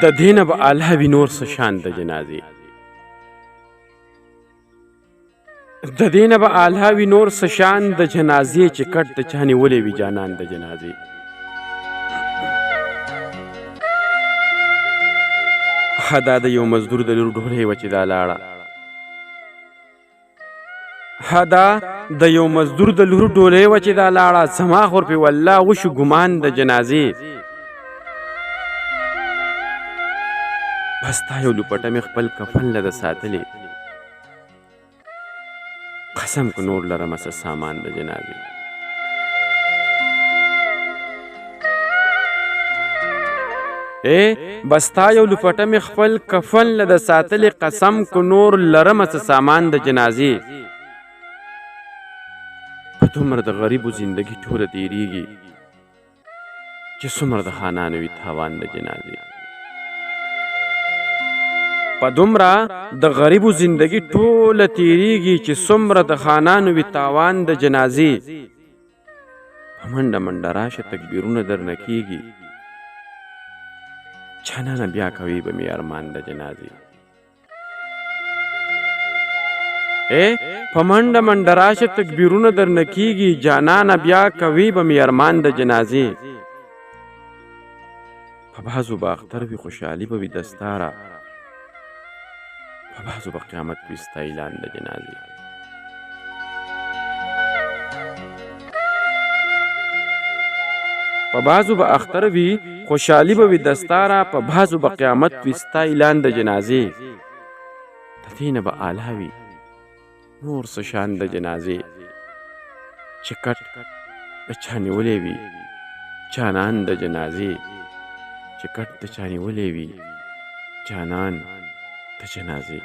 د دې نه به اعلی وي نور څه شان د جنازې د دې نه به اعلی وي نور څه شان د جنازې چې کټ د چا نیولې وي جانان د جنازې ښه دا د یو مزدور د لور ډولۍ وه چې دا لاړه دا د یو مزدور د لور ډولۍ وه چې دا لاړه زما خو ورپې والله وشو ګمان د جنازې بس تا یو لوپټه مې خپل کفن له د ساتلې قسم که نور لرمه څه سامان د جنازې بس تا یو لوپټه مې خپل کفن له د ساتلې قسم که نور لرمه څه سامان د جنازې په دومره د غریبو زندګي ټوله تېرېږي چې څومره د خانانو وي تاوان د جنازې په دومره د غریبو زندګي ټوله تېرېږي چې څومره د خانانو وي تاوان د جنازې په منډه منډه راشه تکبیرونه درنه کېږي جانانه بیا کوي به مې ارمان د جنازې په منډه منډه راشه تکبیرونه درنه کېږي جانانه بیا کوي به مې ارمان د جنازې په بعضو به اختر وي خوشحالي به وي دستاره په بعضو به قیامت وي ستا اعلان د جنازې په بعضو به اختر وي خوشحالي به وي دستاره په بعضو به قیامت وي ستا اعلان د جنازې د دې نه به اعلی وي نور څه شان د جنازې چې کټ د چا نیولې وي جانان د جنازې چې کټ د چا نیولې وي جانان د جنازې